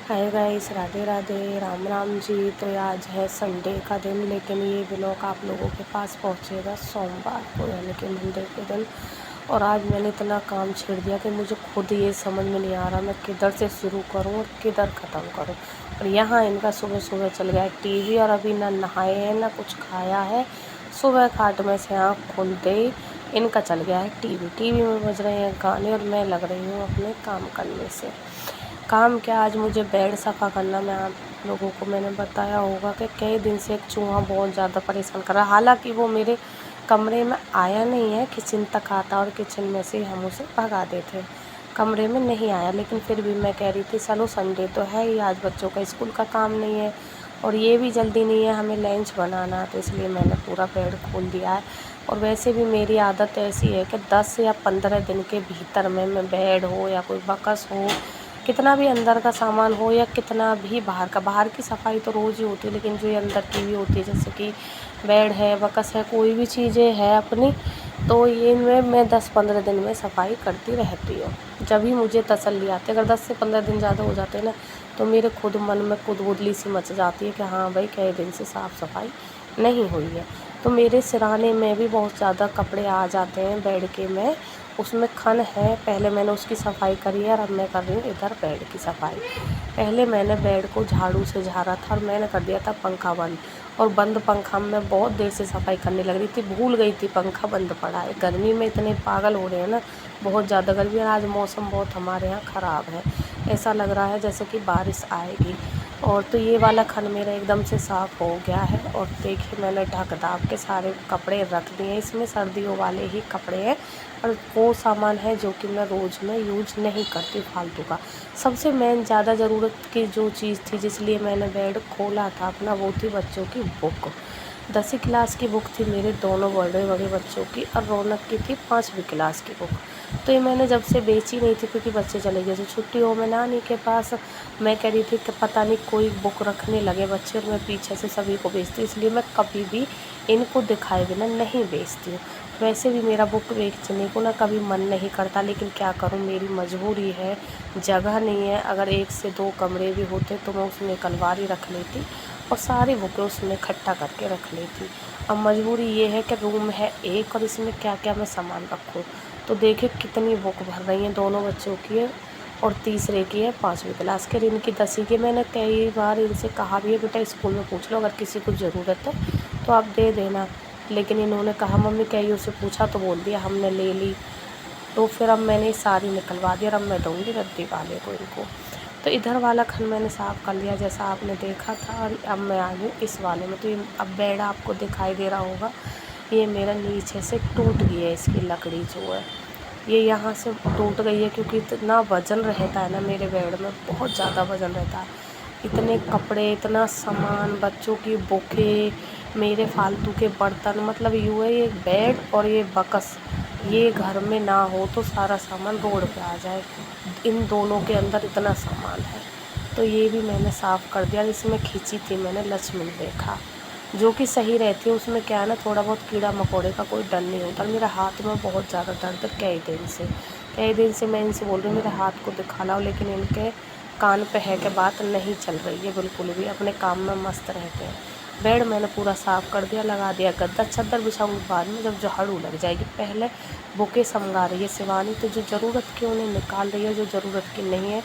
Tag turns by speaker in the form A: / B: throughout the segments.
A: Hi guys, Radhe Radhe, Ram Ram ji. तो आज है संडे का दिन, लेकिन ये व्लॉग आप लोगों के पास पहुंचेगा सोमवार को, यानी कि मंडे के दिन। और आज मैंने इतना काम छेड़ दिया कि मुझे खुद ये समझ में नहीं आ रहा मैं किधर से शुरू करूं और किधर ख़त्म करूं। और यहाँ इनका सुबह सुबह चल गया टीवी, और अभी ना नहाए हैं ना कुछ खाया है। सुबह खाट में से आँख खुलते ही इनका चल गया है टीवी में बज रहे हैं गाने, और मैं लग रही हूँ अपने काम करने से। काम क्या, आज मुझे बेड सफ़ा करना। मैं आप लोगों को मैंने बताया होगा कि कई दिन से एक चूहा बहुत ज़्यादा परेशान कर रहा है। हालांकि वो मेरे कमरे में आया नहीं है, किचन तक आता और किचन में से हम उसे भगा देते, कमरे में नहीं आया। लेकिन फिर भी मैं कह रही थी चलो संडे तो है ही, आज बच्चों का स्कूल का काम नहीं है और ये भी जल्दी नहीं है हमें लंच बनाना, तो इसलिए मैंने पूरा बेड खोल दिया है। और वैसे भी मेरी आदत ऐसी है कि 10 या 15 दिन के भीतर में मैं बेड हो या कोई बकस हो, कितना भी अंदर का सामान हो या कितना भी बाहर की सफाई तो रोज़ ही होती है, लेकिन जो ये अंदर की भी होती है जैसे कि बेड है, बकस है, कोई भी चीज़ें है अपनी, तो ये मैं 10-15 दिन में सफाई करती रहती हूँ। जब भी मुझे तसल्ली आती है, अगर 10 से 15 दिन ज़्यादा हो जाते हैं ना, तो मेरे खुद मन में कुदबुदली सी मच जाती है कि हाँ भाई कई दिन से साफ़ सफाई नहीं हुई है। तो मेरे सिरहाने में भी बहुत ज़्यादा कपड़े आ जाते हैं बेड के में, उसमें खन है। पहले मैंने उसकी सफाई करी है और अब मैं कर रही हूँ इधर बेड की सफाई। पहले मैंने बेड को झाड़ू से झाड़ा था और मैंने कर दिया था पंखा बंद, और बंद पंखा में बहुत देर से सफाई करने लग रही थी, भूल गई थी पंखा बंद पड़ा है। गर्मी में इतने पागल हो रहे हैं ना, बहुत ज़्यादा गर्मी है। आज मौसम बहुत हमारे यहाँ ख़राब है, ऐसा लग रहा है जैसे कि बारिश आएगी। और तो ये वाला खन मेरा एकदम से साफ़ हो गया है। और देखिए मैंने ढक दाब के सारे कपड़े रख दिए, इसमें सर्दियों वाले ही कपड़े हैं और वो सामान है जो कि मैं रोज़ में यूज नहीं करती फालतू का। सबसे मेन ज़्यादा ज़रूरत की जो चीज़ थी जिसलिए मैंने बेड खोला था अपना, वो थी बच्चों की बुक। 10वीं क्लास की बुक थी मेरे दोनों बड़े बड़े बच्चों की, और रौनक की थी 5वीं क्लास की बुक। तो ये मैंने जब से बेची नहीं थी क्योंकि बच्चे चले गए थे छुट्टियों में नानी के पास। मैं कह रही थी कि पता नहीं कोई बुक रखने लगे बच्चे और मैं पीछे से सभी को बेचती, इसलिए मैं कभी भी इनको दिखाए बिना नहीं बेचती हूँ। वैसे भी मेरा बुक बेचने को ना कभी मन नहीं करता, लेकिन क्या करूँ, मेरी मजबूरी है, जगह नहीं है। अगर 1 से 2 कमरे भी होते तो मैं उसमें एक अलमारी रख लेती और सारी बुकें उसमें इकट्ठा करके रख लेती। अब मजबूरी ये है कि रूम है एक और इसमें क्या क्या मैं सामान रखूँ। तो देखिए कितनी बुक भर रही हैं, दोनों बच्चों की है और तीसरे की है 5वीं क्लास के, इनकी 10वीं की। मैंने कई बार इनसे कहा भी है बेटा स्कूल में पूछ लो, अगर किसी को ज़रूरत है तो आप दे देना। लेकिन इन्होंने कहा मम्मी कईयों से पूछा तो बोल दिया हमने ले ली। तो फिर अब मैंने सारी निकलवा दी और अब मैं दूँगी रद्दी वाले को इनको। तो इधर वाला खन मैंने साफ़ कर लिया जैसा आपने देखा था, और अब मैं आ गई इस वाले में। तो ये अब बेड आपको दिखाई दे रहा होगा, ये मेरा नीचे से टूट गई है, इसकी लकड़ी जो है ये यहाँ से टूट गई है, क्योंकि इतना वज़न रहता है ना मेरे बेड में, बहुत ज़्यादा वज़न रहता है। इतने कपड़े, इतना सामान, बच्चों की बुकें, मेरे फालतू के बर्तन, मतलब यूँ है ये बेड और ये बकस, ये घर में ना हो तो सारा सामान रोड पे आ जाए। इन दोनों के अंदर इतना सामान है, तो ये भी मैंने साफ़ कर दिया। इसमें खींची थी मैंने लक्ष्मण रेखा, जो कि सही रहती है। उसमें क्या है ना, थोड़ा बहुत कीड़ा मकोड़े का कोई डर नहीं होता। मेरे हाथ में बहुत ज़्यादा दर्द है कई दिन से मैं इनसे बोल रही हूँ मेरे हाथ को दिखा लाओ, लेकिन इनके कान पे है कि बात नहीं चल रही है बिल्कुल भी, अपने काम में मस्त रहते हैं। बेड मैंने पूरा साफ़ कर दिया, लगा दिया गद्दा, चादर बिछाऊंगी बाद में जब झाड़ू लग जाएगी। पहले बुकें समझा रही है शिवानी, तो जो ज़रूरत की उन्हें निकाल रही है, जो ज़रूरत की नहीं है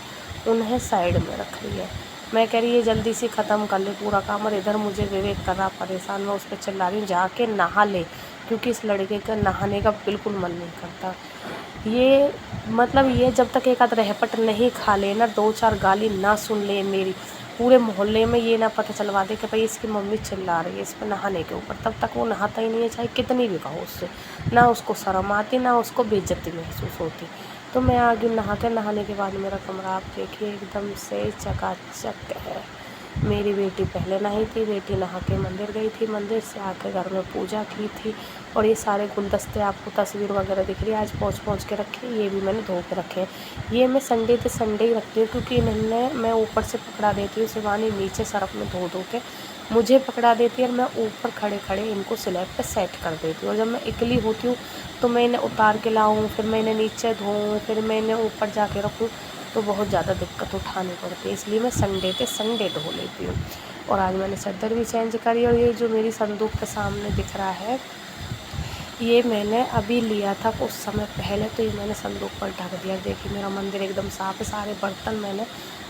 A: उन्हें साइड में रख रही है। मैं कह रही है जल्दी से ख़त्म कर ले पूरा काम, और इधर मुझे विवेक कर रहा परेशान। मैं उस पर चिल्ला रही हूँ जाके नहा ले, क्योंकि इस लड़के का नहाने का बिल्कुल मन नहीं करता। ये मतलब ये जब तक एक आध रहपट नहीं खा ले ना, 2-4 गाली ना सुन ले मेरी, पूरे मोहल्ले में ये ना पता चलवा दे कि भाई इसकी मम्मी चिल्ला रही है इस पर नहाने के ऊपर, तब तक वो नहाता ही नहीं है, चाहे कितनी भी कहो उससे। ना उसको शर्म आती, ना उसको बेइज्जती महसूस होती। तो मैं आ गई नहा के। नहाने के बाद मेरा कमरा आप देखिए एकदम से चकाचक है। मेरी बेटी पहले नहाई थी, बेटी नहा के मंदिर गई थी, मंदिर से आकर घर में पूजा की थी। और ये सारे गुलदस्ते आपको तस्वीर वगैरह दिख रही है, आज पोंछ के रखे, ये भी मैंने धो के रखे हैं। ये मैं संडे से संडे ही रखती हूँ, क्योंकि इन्होंने मैं ऊपर से पकड़ा देती हूँ, शिवानी नीचे सरफ में धो के मुझे पकड़ा देती है, और मैं ऊपर खड़े खड़े इनको स्लैब पे सेट कर देती हूँ। और जब मैं अकेली होती हूँ तो मैं इन्हें उतार के लाऊँ, फिर मैं इन्हें नीचे धोऊँ, फिर मैं इन्हें ऊपर जाके रखूँ, तो बहुत ज़्यादा दिक्कत उठानी पड़ती है, इसलिए मैं संडे के संडे धो लेती हूँ। और आज मैंने चादर भी चेंज करी। और ये जो मेरी संदूक के सामने दिख रहा है, ये मैंने अभी लिया था कुछ समय पहले, तो ये मैंने संदूक पर ढक दिया। देखिए मेरा मंदिर एकदम साफ़ है, सारे बर्तन मैंने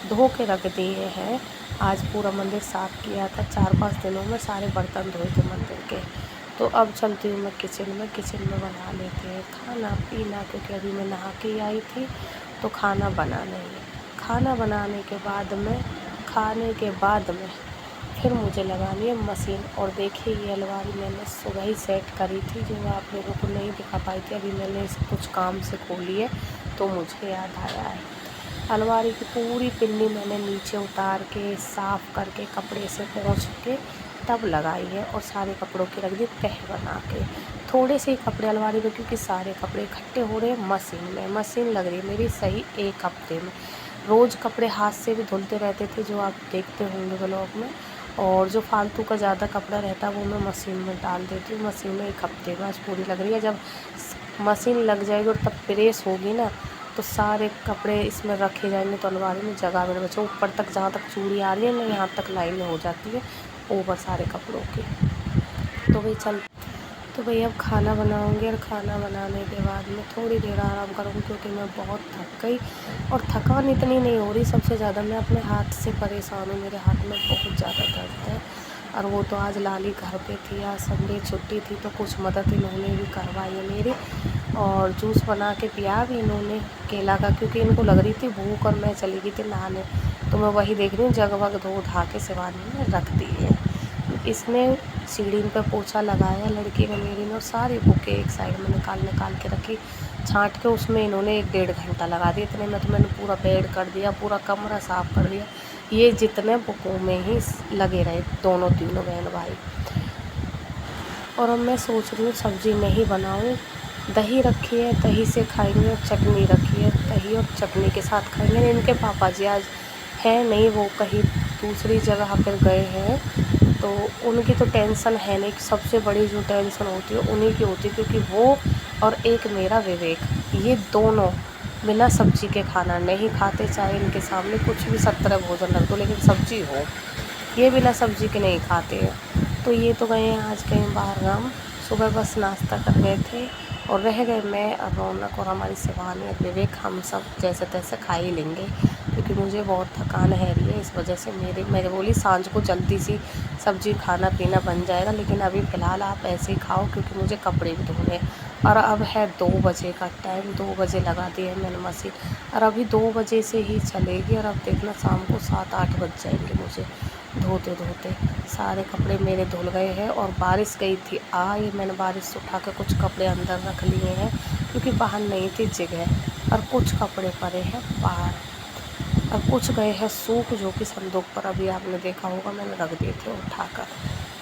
A: धो के रख दिए हैं। आज पूरा मंदिर साफ़ किया था, 4-5 दिनों में सारे बर्तन धोए थे मंदिर के। तो अब चलती हूँ मैं किचन में बना लेते हैं खाना पीना, क्योंकि अभी मैं नहा के आई थी तो खाना बनाना ही है। खाना बनाने के बाद में, खाने के बाद में फिर मुझे लगानी है मशीन। और देखिए ये अलमारी मैंने सुबह ही सेट करी थी, जो आप लोगों को नहीं दिखा पाई थी। अभी मैंने इस कुछ काम से खोली है तो मुझे याद आया है। अलमारी की पूरी पिन्नी मैंने नीचे उतार के साफ़ करके कपड़े से पोंछ के तब लगाई है, और सारे कपड़ों की रख दी तह बना के। थोड़े से ही कपड़े अलमारी में, क्योंकि सारे कपड़े इकट्ठे हो रहे हैं मशीन में। मशीन लग रही है मेरी सही 1 हफ्ते में। रोज़ कपड़े हाथ से भी धुलते रहते थे, जो आप देखते होंगे ब्लॉग में। और जो फालतू का ज़्यादा कपड़ा रहता है वो मैं मशीन में डाल देती हूँ। मशीन में 1 हफ्ते में आज पूरी लग रही है। जब मशीन लग जाएगी और तब प्रेस होगी ना, तो सारे कपड़े इसमें रखे जाएंगे, तो अलमारी में जगह में बचे। ऊपर तक जहाँ तक चूड़ी आ रही है ना, यहाँ तक लाइनें हो जाती है ऊपर सारे कपड़ों की। तो भाई अब खाना बनाऊंगी, और खाना बनाने के बाद में थोड़ी देर आराम करूँगी, क्योंकि मैं बहुत थक गई। और थकान इतनी नहीं हो रही, सबसे ज़्यादा मैं अपने हाथ से परेशान हूँ। मेरे हाथ में बहुत ज़्यादा दर्द है। और वो तो आज लाली घर पे थी, आज संडे छुट्टी थी, तो कुछ मदद इन्होंने भी करवाई है मेरी। और जूस बना के पिया भी इन्होंने केला का, क्योंकि इनको लग रही थी भूख, और मैं चली गई थी नहाने। तो मैं वही देख रही हूँ, जग वग धो धा के सिवानी में रख दी है। इसने सीढ़ी पे पोछा लगाया लड़की ने मेरी ने, और सारी बुकें एक साइड में निकाल के रखी छांट के। उसमें इन्होंने 1-1.5 घंटा लगा दिया। इतने में तो मैंने पूरा बेड कर दिया, पूरा कमरा साफ़ कर दिया। ये जितने बुकों में ही लगे रहे दोनों तीनों बहन भाई। और अब मैं सोच रही हूँ सब्ज़ी नहीं बनाऊँ। दही रखी है, दही से खाएंगे, और चटनी रखी है, दही और चटनी के साथ खाएंगे। इनके पापा जी आज है नहीं, वो कहीं दूसरी जगह पर गए हैं, तो उनकी तो टेंशन है नहीं। सबसे बड़ी जो टेंशन होती है उन्हीं की होती है, क्योंकि वो और एक मेरा विवेक, ये दोनों बिना सब्ज़ी के खाना नहीं खाते। चाहे इनके सामने कुछ भी 17 भोजन रख दो, लेकिन सब्ज़ी हो, ये बिना सब्ज़ी के नहीं खाते हैं। तो ये तो गए हैं आज कहीं बाहर गाँव। सुबह बस नाश्ता कर गए थे, और रह गए मैं और रौनक और हमारी शिवानी और विवेक। हम सब जैसे तैसे खा ही लेंगे, क्योंकि मुझे बहुत थकान है रही है। इस वजह से मैं बोली सांझ को जल्दी सी सब्ज़ी खाना पीना बन जाएगा, लेकिन अभी फ़िलहाल आप ऐसे ही खाओ, क्योंकि मुझे कपड़े भी धोने हैं। और अब है 2 बजे का टाइम, 2 बजे लगा दी है मैंने मशीन, और अभी 2 बजे से ही चलेगी। और अब देखना शाम को 7-8 बज जाएंगे मुझे धोते धोते। सारे कपड़े मेरे धुल गए हैं, और बारिश गई थी ये मैंने बारिश से उठा के कुछ कपड़े अंदर रख लिए हैं, क्योंकि बाहर नहीं थी जगह। और कुछ कपड़े पड़े हैं बाहर, और कुछ गए हैं सूख, जो कि संदूक पर अभी आपने देखा होगा मैंने रख दिए थे उठाकर।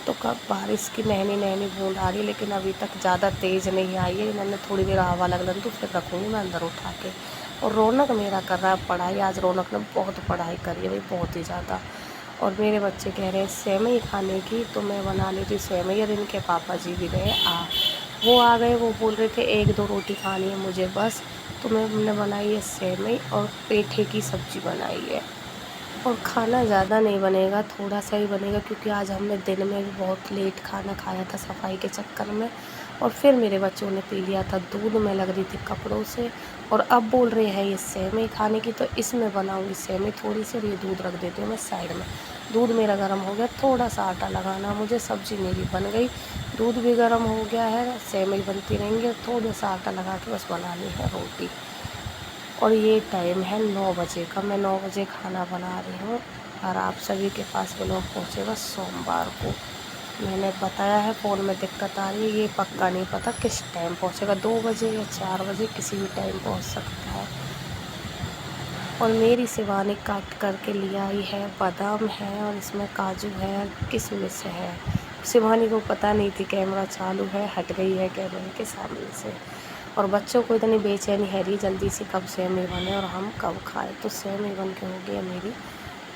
A: तो कब बारिश की नैनी नैनी बूंद आ रही है, लेकिन अभी तक ज़्यादा तेज़ नहीं आई है। मैंने थोड़ी देर हवा लगने तो फिर रखूँगी मैं अंदर उठा के। और रौनक मेरा कर रहा है पढ़ाई। आज रौनक ने बहुत पढ़ाई करी है भाई, बहुत ही ज़्यादा। और मेरे बच्चे कह रहे हैं सेवई खाने की, तो मैं बना ली थी सेवई। और इनके पापा जी भी गए वो आ गए, वो बोल रहे थे 1-2 रोटी खानी है मुझे बस। तो मैंने बनाई है सेवई, और पेठे की सब्ज़ी बनाई है। और खाना ज़्यादा नहीं बनेगा, थोड़ा सा ही बनेगा, क्योंकि आज हमने दिन में भी बहुत लेट खाना खाया था सफाई के चक्कर में। और फिर मेरे बच्चों ने पी लिया था दूध, में लग रही थी कपड़ों से। और अब बोल रहे हैं ये सेवई खाने की, तो इसमें बनाऊंगी सेवई थोड़ी सी। और ये दूध रख देती हूँ मैं साइड में। दूध मेरा गर्म हो गया, थोड़ा सा आटा लगाना मुझे, सब्ज़ी मेरी बन गई, दूध भी गर्म हो गया है, सेवई बनती रहेंगी, और थोड़ा सा आटा लगा के बस बनानी है रोटी। और ये टाइम है 9 बजे का, मैं 9 बजे खाना बना रही हूँ। और आप सभी के पास ब्लॉग पहुँचेगा सोमवार को। मैंने बताया है फ़ोन में दिक्कत आ रही है, ये पक्का नहीं पता किस टाइम पहुँचेगा, 2 बजे या 4 बजे, किसी भी टाइम पहुँच सकता है। और मेरी शिवानी काट करके लिया आई है, बादाम है, और इसमें काजू है, किशमिश है। शिवानी को पता नहीं थी कैमरा चालू है, हट गई है कैमरे के सामने से। और बच्चों को इतनी बेचैनी है रही जल्दी से कब सेवई बने और हम कब खाएं। तो सेवई बन के हो गई है मेरी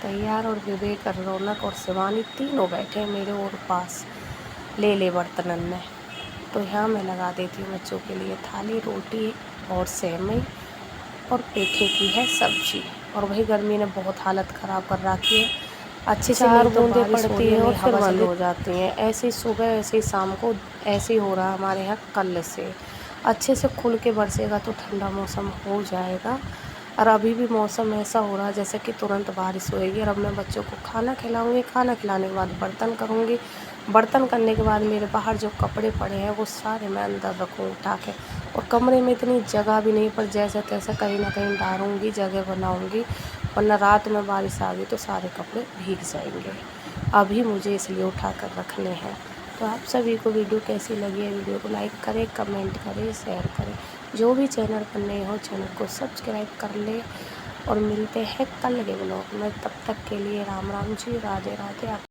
A: तैयार। और विवेक और रौनक और शिवानी तीनों बैठे हैं मेरे और पास, ले बर्तनन में। तो यहाँ मैं लगा देती हूँ बच्चों के लिए थाली, रोटी और सेवई, और पेठे की है सब्जी। और वही गर्मी ने बहुत हालत ख़राब कर रखी है। अच्छे से
B: 4
A: नहीं तो
B: बूंदें
A: बारिश हो
B: पड़ती
A: रही है,
B: हैं और
A: नहीं
B: फिर
A: हवा
B: बंद
A: चली
B: हो जाती हैं।
A: ऐसे ही सुबह ऐसे ही शाम को ऐसे ही हो रहा है हमारे यहाँ कल से। अच्छे से खुल के बरसेगा तो ठंडा मौसम हो जाएगा। और अभी भी मौसम ऐसा हो रहा है जैसे कि तुरंत बारिश होएगी। और अब मैं बच्चों को खाना खिलाऊँगी, खाना खिलाने के बाद बर्तन करूँगी, बर्तन करने के बाद मेरे बाहर जो कपड़े पड़े हैं वो सारे मैं अंदर रखूँ उठा के। और कमरे में इतनी जगह भी नहीं, पर जैसे तैसे कहीं ना कहीं डालूँगी, जगह बनाऊँगी, वरना रात में बारिश आ गई तो सारे कपड़े भीग जाएंगे। अभी मुझे इसलिए उठा कर रखने हैं। तो आप सभी को वीडियो कैसी लगी है, वीडियो को लाइक करें, कमेंट करें, शेयर करें। जो भी चैनल पर नए हो चैनल को सब्सक्राइब कर ले। और मिलते हैं कल के ब्लॉग में, तब तक के लिए राम राम जी, राधे राधे।